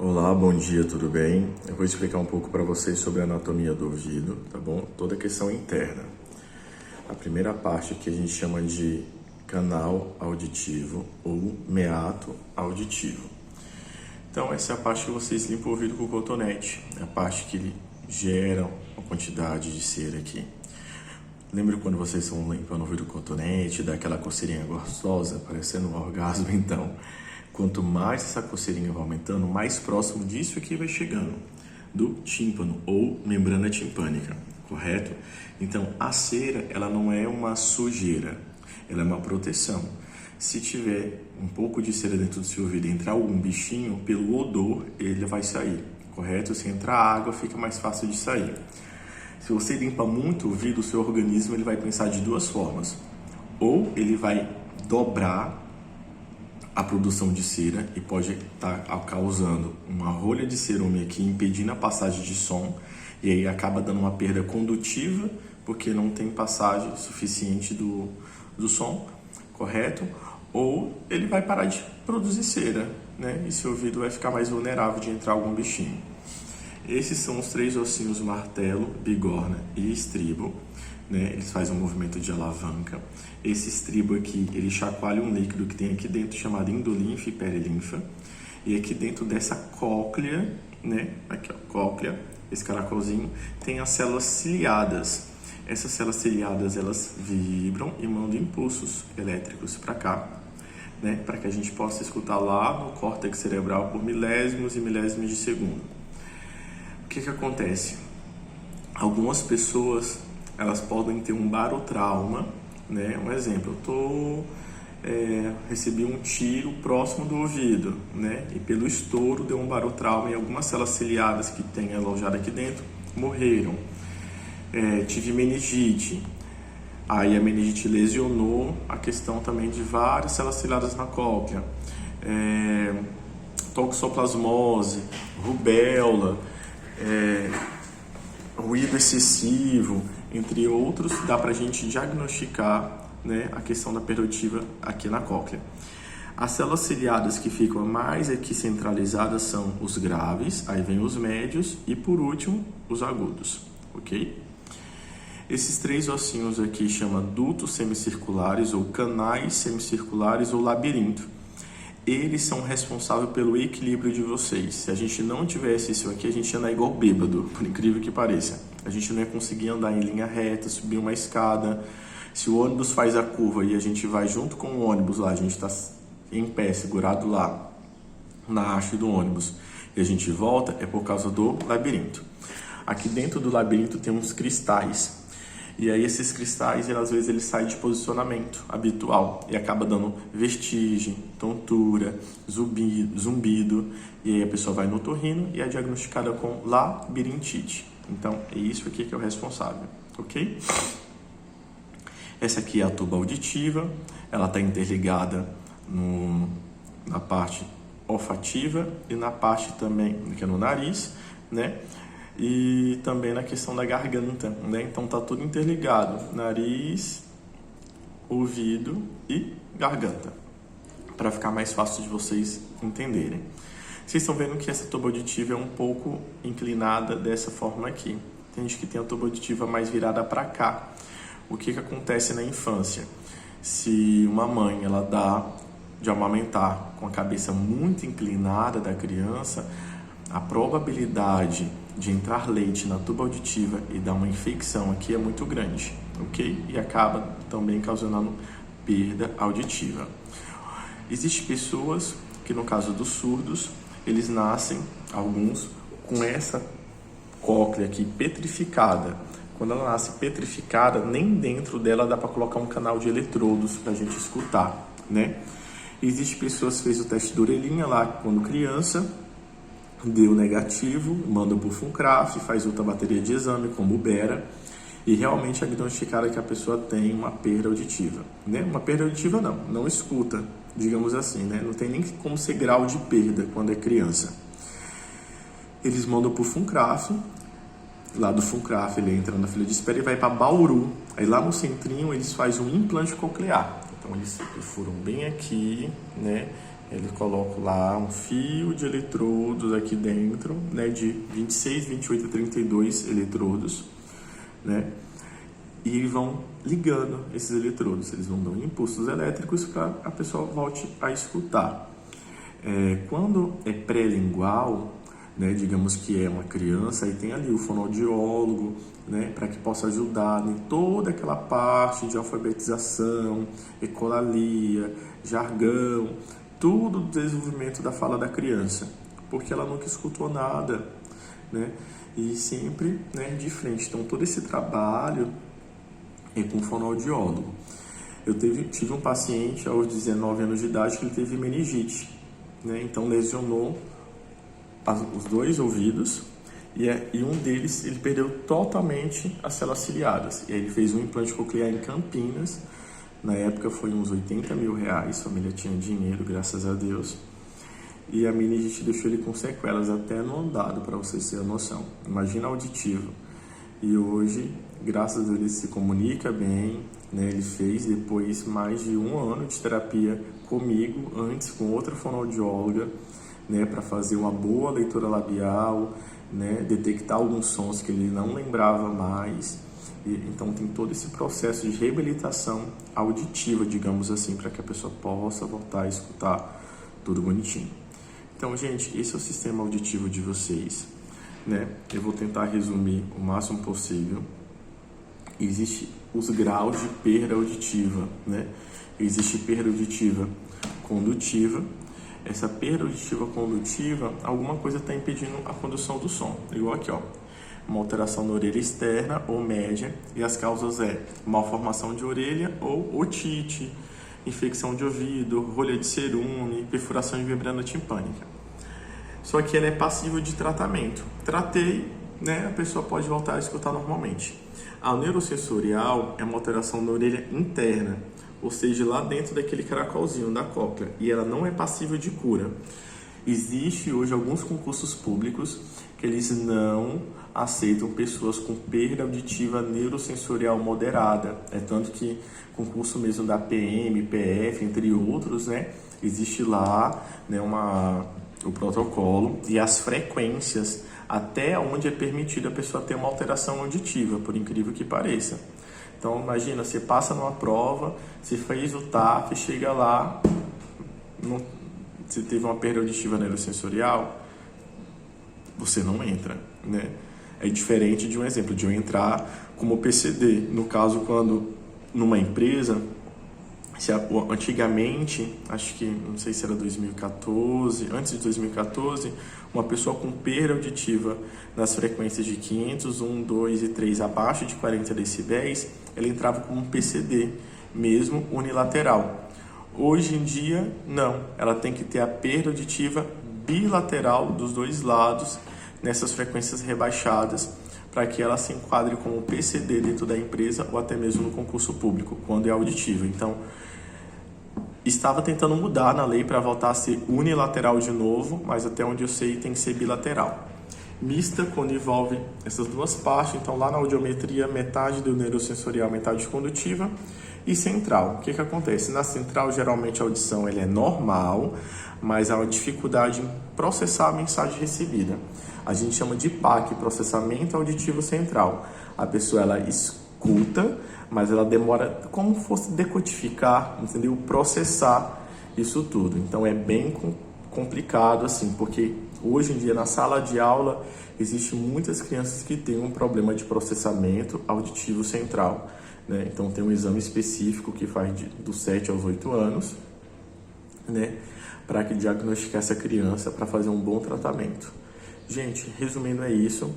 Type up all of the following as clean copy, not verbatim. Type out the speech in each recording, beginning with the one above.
Olá, bom dia, tudo bem? Eu vou explicar um pouco para vocês sobre a anatomia do ouvido, tá bom? Toda a questão interna. A primeira parte que a gente chama de canal auditivo ou meato auditivo. Então, essa é a parte que vocês limpam o ouvido com o cotonete, é a parte que ele gera uma quantidade de cera aqui. Lembra quando vocês estão limpando o ouvido com o cotonete, dá aquela coceirinha gostosa, parecendo um orgasmo? Então, quanto mais essa coceirinha vai aumentando, mais próximo disso aqui vai chegando, do tímpano ou membrana timpânica, correto? Então, a cera, ela não é uma sujeira, ela é uma proteção. Se tiver um pouco de cera dentro do seu ouvido e entrar algum bichinho, pelo odor, ele vai sair, correto? Se entrar água, fica mais fácil de sair. Se você limpa muito o ouvido, o seu organismo ele vai pensar de duas formas. Ou ele vai dobrar a produção de cera e pode estar causando uma rolha de cerume aqui, impedindo a passagem de som, e aí acaba dando uma perda condutiva, porque não tem passagem suficiente do som, correto? Ou ele vai parar de produzir cera, né? E seu ouvido vai ficar mais vulnerável de entrar algum bichinho. Esses são os três ossinhos martelo, bigorna e estribo, né? Eles fazem um movimento de alavanca. Esse estribo aqui, ele chacoalha um líquido que tem aqui dentro chamado endolinfa e perilinfa. E aqui dentro dessa cóclea, né? Aqui, ó, cóclea, esse caracolzinho, tem as células ciliadas. Essas células ciliadas, elas vibram e mandam impulsos elétricos para cá, né? Para que a gente possa escutar lá no córtex cerebral por milésimos e milésimos de segundo. O que acontece? Algumas pessoas, elas podem ter um barotrauma, né? Um exemplo, recebi um tiro próximo do ouvido, né? E pelo estouro deu um barotrauma e algumas células ciliadas que tem alojado aqui dentro morreram. Tive meningite, aí a meningite lesionou a questão também de várias células ciliadas na cóclea. Toxoplasmose, rubéola, ruído excessivo, entre outros, dá para a gente diagnosticar, né, a questão da perda auditiva aqui na cóclea. As células ciliadas que ficam mais aqui centralizadas são os graves, aí vem os médios e, por último, os agudos, ok? Esses três ossinhos aqui chamam dutos semicirculares ou canais semicirculares ou labirinto. Eles são responsáveis pelo equilíbrio de vocês. Se a gente não tivesse isso aqui, a gente ia andar igual bêbado, por incrível que pareça. A gente não ia conseguir andar em linha reta, subir uma escada. Se o ônibus faz a curva e a gente vai junto com o ônibus lá, a gente está em pé, segurado lá na haste do ônibus, e a gente volta, é por causa do labirinto. Aqui dentro do labirinto tem uns cristais. E aí esses cristais, às vezes, eles saem de posicionamento habitual e acaba dando vertigem, tontura, zumbido. E aí a pessoa vai no otorrino e é diagnosticada com labirintite. Então, é isso aqui que é o responsável, ok? Essa aqui é a tuba auditiva. Ela está interligada na parte olfativa e na parte também, que é no nariz, né? E também na questão da garganta, né? Então tá tudo interligado, nariz, ouvido e garganta, para ficar mais fácil de vocês entenderem. Vocês estão vendo que essa tuba auditiva é um pouco inclinada dessa forma aqui. Tem gente que tem a tuba auditiva mais virada para cá. O que acontece na infância? Se uma mãe ela dá de amamentar com a cabeça muito inclinada da criança, a probabilidade de entrar leite na tuba auditiva e dar uma infecção aqui é muito grande, ok? E acaba também causando perda auditiva. Existem pessoas que, no caso dos surdos, eles nascem, alguns, com essa cóclea aqui petrificada. Quando ela nasce petrificada, nem dentro dela dá para colocar um canal de eletrodos para a gente escutar, né? Existem pessoas que fez o teste da orelhinha lá quando criança, deu negativo, manda para o FUNCRAF, faz outra bateria de exame, como o BERA, e realmente é diagnosticada que a pessoa tem uma perda auditiva, né? Uma perda auditiva não escuta, digamos assim, né? Não tem nem como ser grau de perda quando é criança. Eles mandam para o FUNCRAF, lá do FUNCRAF ele entra na fila de espera e vai para Bauru, aí lá no centrinho eles fazem um implante coclear. Então eles perfuram bem aqui, né? Ele coloca lá um fio de eletrodos aqui dentro, né, de 26, 28 e 32 eletrodos, né, e eles vão ligando esses eletrodos, eles vão dando impulsos elétricos para a pessoa volte a escutar. Quando é pré-lingual, né, digamos que é uma criança, aí tem ali o fonoaudiólogo, né, para que possa ajudar em toda aquela parte de alfabetização, ecolalia, jargão, tudo do desenvolvimento da fala da criança, porque ela nunca escutou nada, né, e sempre, né, de frente. Então todo esse trabalho é com fonoaudiólogo. Eu tive um paciente aos 19 anos de idade que ele teve meningite, né, então lesionou os dois ouvidos e um deles ele perdeu totalmente as células ciliadas. E aí ele fez um implante coclear em Campinas. Na época foi uns R$80 mil, a família tinha dinheiro, graças a Deus. E a meningite deixou ele com sequelas até no andado, para vocês terem noção. Imagina auditivo. E hoje, graças a Deus, ele se comunica bem, né? Ele fez depois mais de 1 ano de terapia comigo, antes com outra fonoaudióloga, né, para fazer uma boa leitura labial, né, detectar alguns sons que ele não lembrava mais. Então tem todo esse processo de reabilitação auditiva, digamos assim, para que a pessoa possa voltar a escutar tudo bonitinho. Então, gente, esse é o sistema auditivo de vocês, né? Eu vou tentar resumir o máximo possível. Existem os graus de perda auditiva, né? Existe perda auditiva condutiva. Essa perda auditiva condutiva, alguma coisa está impedindo a condução do som. Igual aqui, ó, uma alteração na orelha externa ou média, e as causas malformação de orelha ou otite, infecção de ouvido, rolha de cerume, perfuração de membrana timpânica. Só que ela é passível de tratamento. Tratei, né, a pessoa pode voltar a escutar normalmente. A neurosensorial é uma alteração na orelha interna, ou seja, lá dentro daquele caracolzinho da cóclea, e ela não é passível de cura. Existe hoje alguns concursos públicos que eles não aceitam pessoas com perda auditiva neurosensorial moderada. É tanto que concurso mesmo da PM, PF, entre outros, né, existe lá, né, o protocolo e as frequências até onde é permitido a pessoa ter uma alteração auditiva, por incrível que pareça. Então, imagina, você passa numa prova, você fez o TAF, chega lá, você teve uma perda auditiva neurosensorial, você não entra, né? É diferente de um exemplo, de eu entrar como PCD. No caso, quando numa empresa, antigamente, acho que, não sei se era 2014, antes de 2014, uma pessoa com perda auditiva nas frequências de 500, 1, 2 e 3 abaixo de 40 decibéis, ela entrava como um PCD, mesmo unilateral. Hoje em dia, não. Ela tem que ter a perda auditiva bilateral dos dois lados, nessas frequências rebaixadas, para que ela se enquadre como PCD dentro da empresa ou até mesmo no concurso público, quando é auditivo. Então, estava tentando mudar na lei para voltar a ser unilateral de novo, mas até onde eu sei tem que ser bilateral. Mista, quando envolve essas duas partes, então lá na audiometria, metade do neurosensorial, metade condutiva, e central. O que acontece? Na central, geralmente a audição ela é normal, mas há uma dificuldade em processar a mensagem recebida. A gente chama de PAC, processamento auditivo central. A pessoa ela escuta, mas ela demora como fosse decodificar, entendeu? Processar isso tudo. Então é bem complicado assim, porque hoje em dia na sala de aula existem muitas crianças que têm um problema de processamento auditivo central, né? Então tem um exame específico que faz dos 7 aos 8 anos, né? Para que diagnosticar essa criança para fazer um bom tratamento. Gente, resumindo é isso.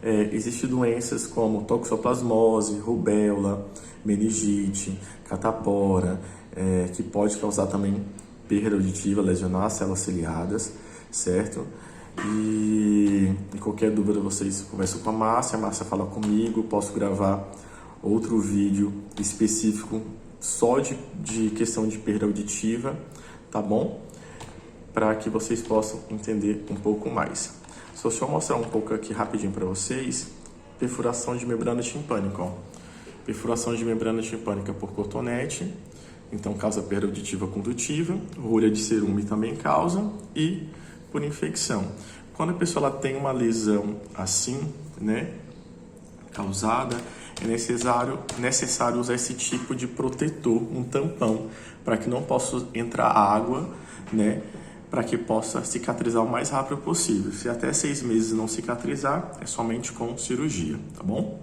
Existem doenças como toxoplasmose, rubéola, meningite, catapora, que pode causar também perda auditiva, lesionar as células ciliadas, certo? E qualquer dúvida vocês conversam com a Márcia fala comigo, posso gravar outro vídeo específico só de questão de perda auditiva, tá bom? Para que vocês possam entender um pouco mais. Só deixa eu mostrar um pouco aqui rapidinho para vocês. Perfuração de membrana timpânica, ó. Perfuração de membrana timpânica por cotonete, Então, causa perda auditiva condutiva, rolha de cerume também causa, e por infecção. Quando a pessoa ela tem uma lesão assim, né, causada, é necessário usar esse tipo de protetor, um tampão, para que não possa entrar água, né, para que possa cicatrizar o mais rápido possível. Se até 6 meses não cicatrizar, é somente com cirurgia, tá bom?